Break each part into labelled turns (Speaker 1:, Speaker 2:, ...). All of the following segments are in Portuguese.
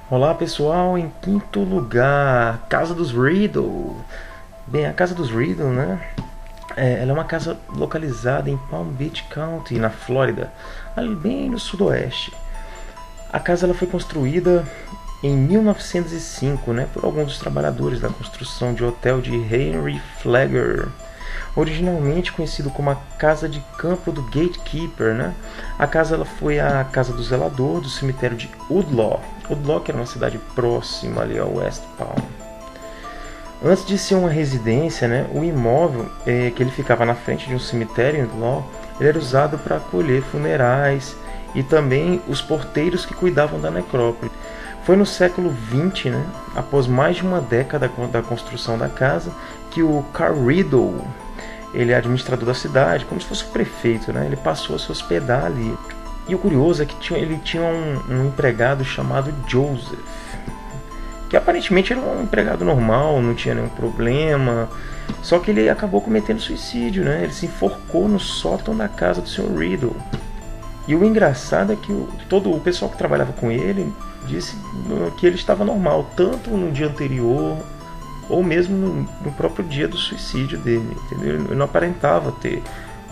Speaker 1: Olá pessoal, em quinto lugar, Casa dos Riddle. Bem, a Casa dos Riddle, né? Ela é uma casa localizada em Palm Beach County, na Flórida, ali bem no sudoeste. A casa ela foi construída em 1905, né, por alguns dos trabalhadores da construção de hotel de Henry Flagler, originalmente conhecido como a Casa de Campo do Gatekeeper, né? A casa ela foi a casa do zelador do cemitério de Woodlawn. Woodlawn, que era uma cidade próxima ali ao West Palm. Antes de ser uma residência, né, o imóvel que ele ficava na frente de um cemitério em Woodlawn, ele era usado para acolher funerais e também os porteiros que cuidavam da necrópole. Foi no século XX, né, após mais de uma década da construção da casa, que o Carl Riddle, ele é administrador da cidade, como se fosse o prefeito, né? Ele passou a se hospedar ali. E o curioso é que ele tinha um empregado chamado Joseph, que aparentemente era um empregado normal, não tinha nenhum problema, só que ele acabou cometendo suicídio, né? Ele se enforcou no sótão da casa do Sr. Riddle. E o engraçado é que todo o pessoal que trabalhava com ele disse que ele estava normal, tanto no dia anterior ou mesmo no próprio dia do suicídio dele, entendeu? Ele não aparentava ter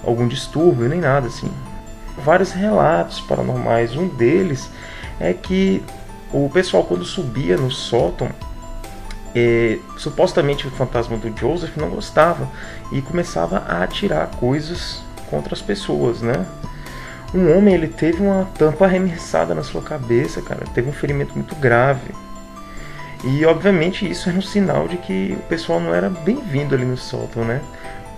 Speaker 1: algum distúrbio nem nada assim. Vários relatos paranormais, um deles é que o pessoal quando subia no sótão, supostamente o fantasma do Joseph não gostava e começava a atirar coisas contra as pessoas, né? Um homem, ele teve uma tampa arremessada na sua cabeça, cara, teve um ferimento muito grave. E obviamente isso era um sinal de que o pessoal não era bem-vindo ali no sótão, né?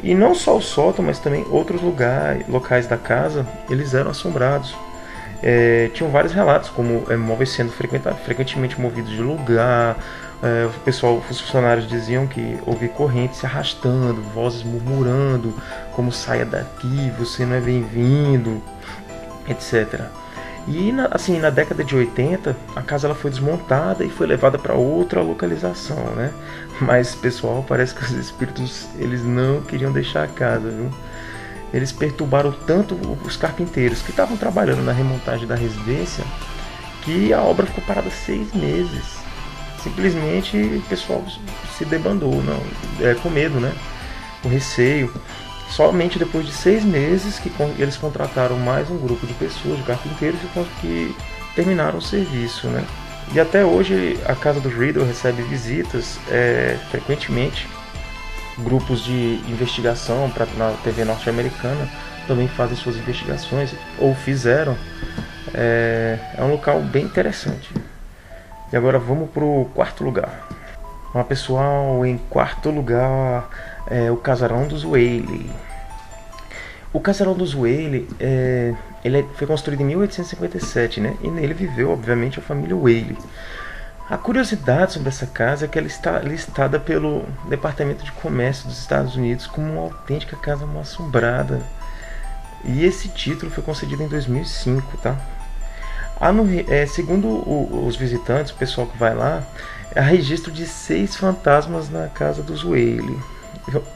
Speaker 1: E não só o sótão, mas também outros locais da casa, eles eram assombrados. Tinham vários relatos, como móveis sendo frequentemente movidos de lugar. Os funcionários diziam que ouvia correntes se arrastando, vozes murmurando, como saia daqui, você não é bem-vindo, etc. E na década de 80, a casa ela foi desmontada e foi levada para outra localização, né? Mas, pessoal, parece que os espíritos eles não queriam deixar a casa, viu? Eles perturbaram tanto os carpinteiros que estavam trabalhando na remontagem da residência que a obra ficou parada 6 meses. Simplesmente o pessoal se debandou, não, com medo, né? Com receio. Somente depois de 6 meses que eles contrataram mais um grupo de pessoas, de carpinteiros, que terminaram o serviço, né? E até hoje a casa do Riddle recebe visitas frequentemente. Grupos de investigação na TV norte-americana também fazem suas investigações, ou fizeram. É um local bem interessante. E agora vamos para o quarto lugar. Pessoal, em quarto lugar o Casarão dos Whaley. O Casarão dos Whaley foi construído em 1857, né? E nele viveu, obviamente, a família Whaley. A curiosidade sobre essa casa é que ela está listada pelo Departamento de Comércio dos Estados Unidos como uma autêntica casa mal-assombrada. E esse título foi concedido em 2005, tá? Segundo os visitantes, o pessoal que vai lá, há registro de 6 fantasmas na casa dos Whaley,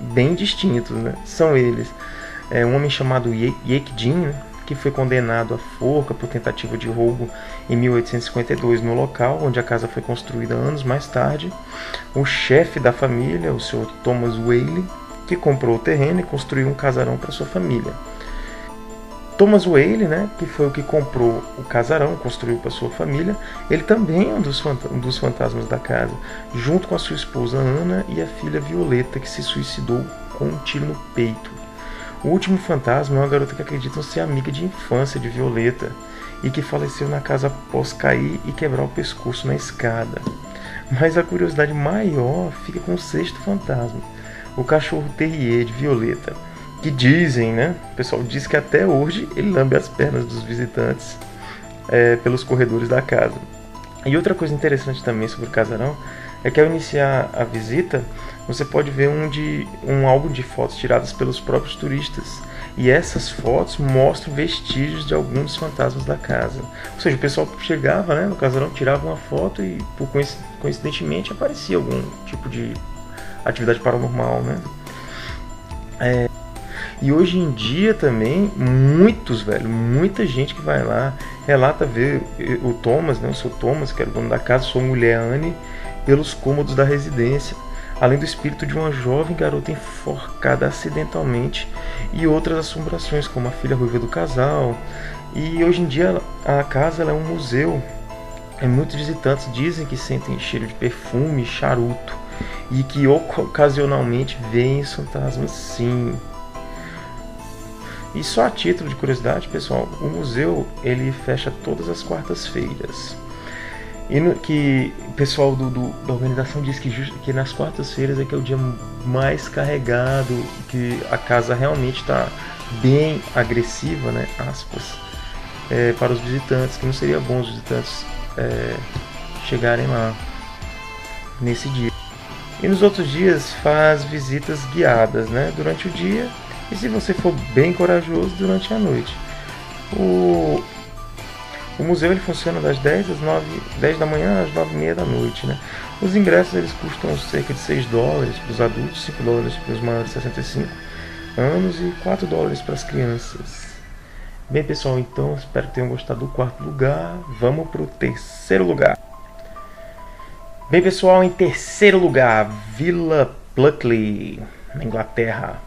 Speaker 1: bem distintos, né? São eles um homem chamado Yake Jin, que foi condenado à forca por tentativa de roubo em 1852 no local onde a casa foi construída anos mais tarde. O chefe da família, o Sr. Thomas Whaley, que comprou o terreno e construiu um casarão para sua família. Thomas Whaley, né, que foi o que comprou o casarão, construiu para sua família, ele também é um dos fantasmas da casa, junto com a sua esposa Ana e a filha Violeta, que se suicidou com um tiro no peito. O último fantasma é uma garota que acreditam ser amiga de infância de Violeta e que faleceu na casa após cair e quebrar o pescoço na escada. Mas a curiosidade maior fica com o sexto fantasma, o cachorro terrier de Violeta, que dizem, né? O pessoal diz que até hoje ele lambe as pernas dos visitantes pelos corredores da casa. E outra coisa interessante também sobre o casarão é que ao iniciar a visita, você pode ver um álbum de fotos tiradas pelos próprios turistas. E essas fotos mostram vestígios de alguns dos fantasmas da casa. Ou seja, o pessoal chegava, né, no casarão, tirava uma foto e, coincidentemente, aparecia algum tipo de atividade paranormal, né? E hoje em dia também, muita gente que vai lá relata ver o Thomas, né, o seu Thomas, que era o dono da casa, sua mulher Anne, pelos cômodos da residência, além do espírito de uma jovem garota enforcada acidentalmente e outras assombrações, como a filha ruiva do casal. E hoje em dia a casa ela é um museu. E muitos visitantes dizem que sentem cheiro de perfume e charuto e que ocasionalmente veem fantasmas, sim. E só a título de curiosidade, pessoal, o museu ele fecha todas as quartas-feiras. E que o pessoal da organização diz que nas quartas-feiras é que é o dia mais carregado, que a casa realmente está bem agressiva, né, aspas, para os visitantes, que não seria bom os visitantes chegarem lá nesse dia. E nos outros dias faz visitas guiadas, né, durante o dia, e se você for bem corajoso, durante a noite. O museu ele funciona das 10 da manhã às 9h30 da noite, né? Os ingressos eles custam cerca de $6 para os adultos, $5 para os maiores de 65 anos e $4 para as crianças. Bem, pessoal, então espero que tenham gostado do quarto lugar. Vamos para o terceiro lugar. Bem, pessoal, em terceiro lugar, Vila Pluckley, na Inglaterra.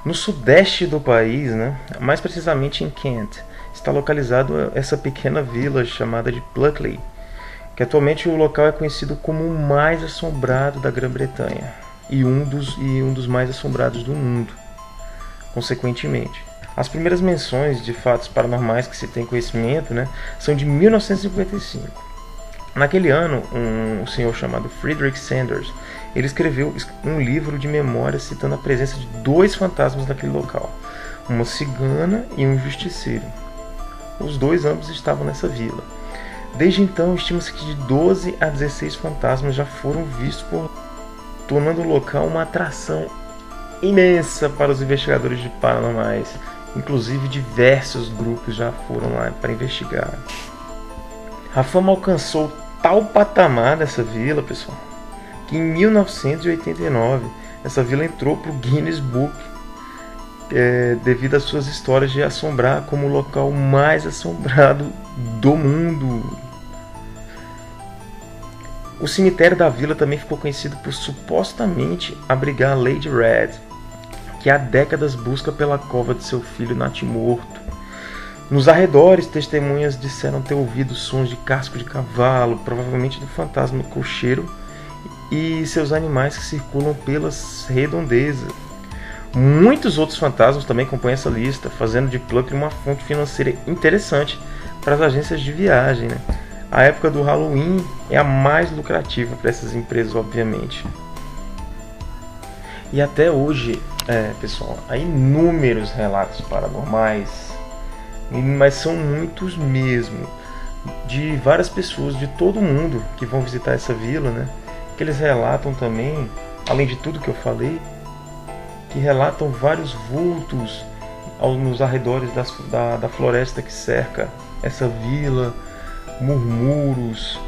Speaker 1: No sudeste do país, né? Mais precisamente em Kent, está localizado essa pequena vila chamada de Pluckley, que atualmente o local é conhecido como o mais assombrado da Grã-Bretanha e um dos mais assombrados do mundo, consequentemente. As primeiras menções de fatos paranormais que se tem conhecimento, né, são de 1955. Naquele ano, um senhor chamado Frederick Sanders, ele escreveu um livro de memórias citando a presença de 2 fantasmas naquele local, uma cigana e um justiceiro. Os 2 ambos estavam nessa vila. Desde então, estima-se que de 12 a 16 fantasmas já foram vistos tornando o local uma atração imensa para os investigadores de paranormais. Inclusive, diversos grupos já foram lá para investigar. A fama alcançou tal patamar dessa vila, pessoal, que em 1989 essa vila entrou para o Guinness Book devido às suas histórias de assombrar como o local mais assombrado do mundo. O cemitério da vila também ficou conhecido por supostamente abrigar a Lady Red, que há décadas busca pela cova de seu filho natimorto. Nos arredores, testemunhas disseram ter ouvido sons de casco de cavalo, provavelmente do fantasma cocheiro, e seus animais que circulam pelas redondezas. Muitos outros fantasmas também compõem essa lista, fazendo de Pluckley uma fonte financeira interessante para as agências de viagem, né? A época do Halloween é a mais lucrativa para essas empresas, obviamente. E até hoje, pessoal, há inúmeros relatos paranormais, mas são muitos mesmo, de várias pessoas de todo mundo que vão visitar essa vila, né? Que eles relatam também, além de tudo que eu falei, que relatam vários vultos nos arredores da floresta que cerca essa vila, murmúrios,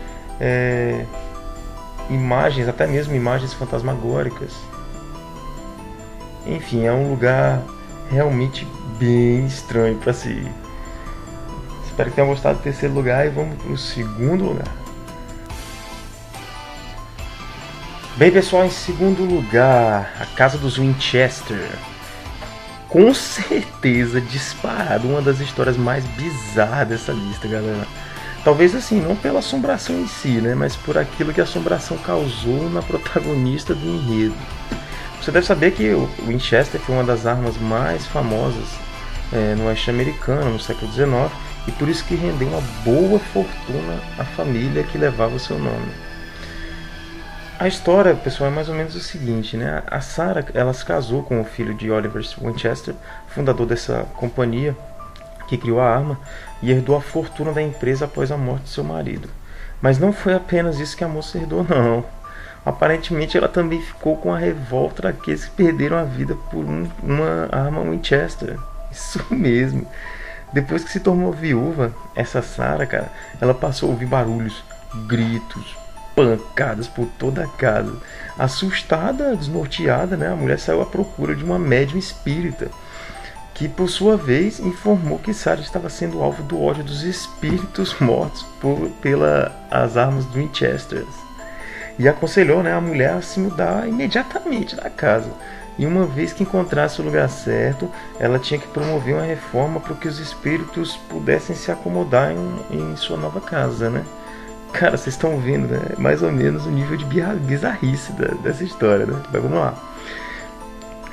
Speaker 1: imagens, até mesmo imagens fantasmagóricas. Enfim, é um lugar realmente bem estranho para se ir. Espero que tenham gostado do terceiro lugar e vamos para o segundo lugar. Bem, pessoal, em segundo lugar, a Casa dos Winchester. Com certeza, disparado, uma das histórias mais bizarras dessa lista, galera. Talvez assim, não pela assombração em si, né, mas por aquilo que a assombração causou na protagonista do enredo. Você deve saber que o Winchester foi uma das armas mais famosas no oeste americano, no século XIX, e por isso que rendeu uma boa fortuna à família que levava o seu nome. A história, pessoal, é mais ou menos o seguinte, né? A Sarah, ela se casou com o filho de Oliver Winchester, fundador dessa companhia que criou a arma, e herdou a fortuna da empresa após a morte de seu marido. Mas não foi apenas isso que a moça herdou, não. Aparentemente ela também ficou com a revolta daqueles que perderam a vida por uma arma Winchester. Isso mesmo. Depois que se tornou viúva, essa Sarah, cara, ela passou a ouvir barulhos, gritos, pancadas por toda a casa. Assustada, desnorteada, né, a mulher saiu à procura de uma médium espírita, que por sua vez informou que Sarah estava sendo alvo do ódio dos espíritos mortos pelas armas do Winchester. E aconselhou, né, a mulher a se mudar imediatamente da casa. E uma vez que encontrasse o lugar certo, ela tinha que promover uma reforma para que os espíritos pudessem se acomodar em sua nova casa, né? Cara, vocês estão vendo, né? Mais ou menos o nível de bizarrice dessa história, né? Mas vamos lá.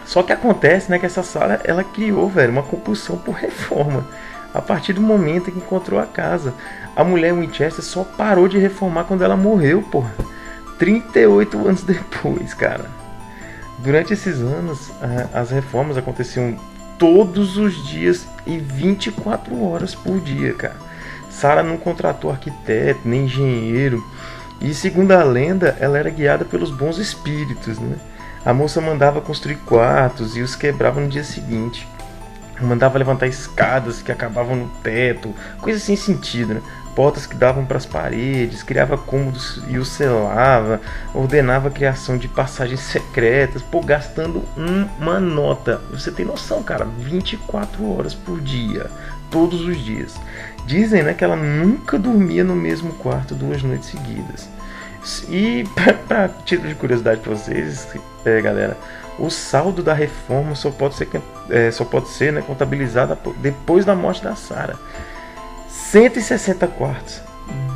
Speaker 1: Só que acontece, né, que essa Sarah, ela criou, velho, uma compulsão por reforma. A partir do momento em que encontrou a casa. A mulher Winchester só parou de reformar quando ela morreu, porra. 38 anos depois, cara. Durante esses anos, as reformas aconteciam todos os dias e 24 horas por dia, cara. Sarah não contratou arquiteto, nem engenheiro. E segundo a lenda, ela era guiada pelos bons espíritos, né? A moça mandava construir quartos e os quebrava no dia seguinte. Mandava levantar escadas que acabavam no teto, coisa sem sentido, né? Portas que davam para as paredes, criava cômodos e os selava, ordenava a criação de passagens secretas, pô, gastando uma nota. Você tem noção, cara, 24 horas por dia, todos os dias. Dizem, né, que ela nunca dormia no mesmo quarto 2 noites seguidas. E, para título de curiosidade para vocês, galera, o saldo da reforma só pode ser, né, contabilizado depois da morte da Sarah. 160 quartos,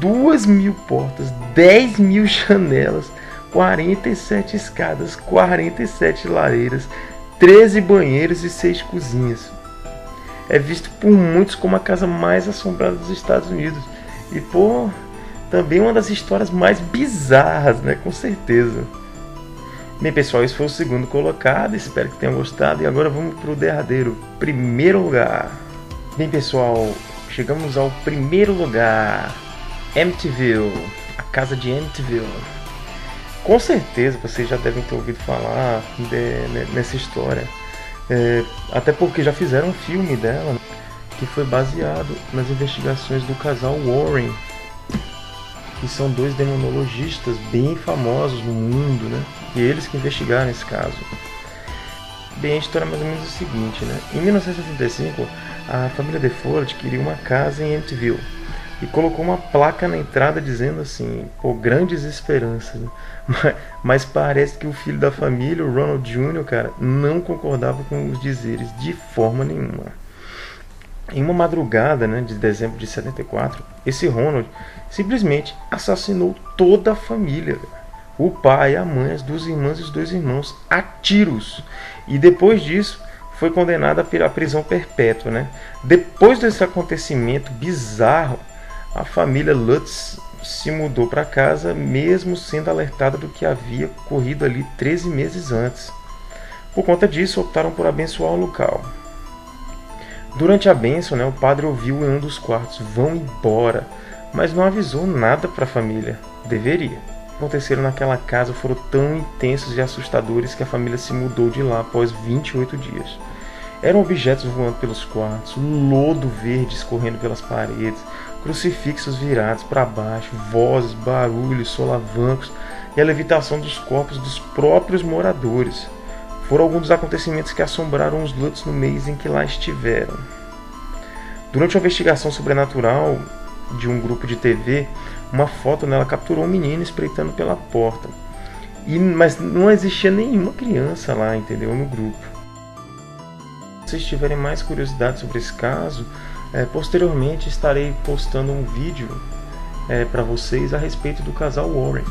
Speaker 1: 2.000 portas, 10.000 janelas, 47 escadas, 47 lareiras, 13 banheiros e 6 cozinhas. É visto por muitos como a casa mais assombrada dos Estados Unidos. E, pô, também uma das histórias mais bizarras, né? Com certeza. Bem, pessoal, esse foi o segundo colocado. Espero que tenham gostado. E agora vamos para o derradeiro, primeiro lugar. Bem, pessoal, chegamos ao primeiro lugar. Amityville, a casa de Amityville. Com certeza vocês já devem ter ouvido falar nessa história. Até porque já fizeram um filme dela, que foi baseado nas investigações do casal Warren, que são 2 demonologistas bem famosos no mundo, né? E eles que investigaram esse caso. Bem, a história é mais ou menos o seguinte, né? Em 1975, a família DeFord adquiriu uma casa em Amityville e colocou uma placa na entrada dizendo assim, pô, grandes esperanças, né? Mas parece que o filho da família, o Ronald Jr., cara, não concordava com os dizeres de forma nenhuma. Em uma madrugada, né, de dezembro de 74, esse Ronald simplesmente assassinou toda a família. O pai, a mãe, as 2 irmãs e os 2 irmãos a tiros. E depois disso foi condenado à prisão perpétua, né? Depois desse acontecimento bizarro, a família Lutz se mudou para casa, mesmo sendo alertada do que havia ocorrido ali 13 meses antes. Por conta disso, optaram por abençoar o local. Durante a bênção, né, o padre ouviu em um dos quartos, vão embora, mas não avisou nada para a família. Deveria. Aconteceram naquela casa foram tão intensos e assustadores que a família se mudou de lá após 28 dias. Eram objetos voando pelos quartos, lodo verde escorrendo pelas paredes, crucifixos virados para baixo, vozes, barulhos, solavancos e a levitação dos corpos dos próprios moradores. Foram alguns dos acontecimentos que assombraram os Lutz no mês em que lá estiveram. Durante uma investigação sobrenatural de um grupo de TV, uma foto nela capturou um menino espreitando pela porta. Mas não existia nenhuma criança lá, entendeu? No grupo. Se vocês tiverem mais curiosidade sobre esse caso, posteriormente estarei postando um vídeo para vocês a respeito do casal Warren.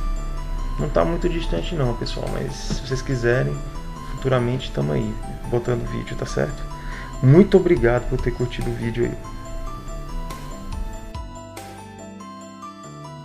Speaker 1: Não está muito distante não, pessoal, mas se vocês quiserem, futuramente estamos aí botando vídeo, tá certo? Muito obrigado por ter curtido o vídeo aí.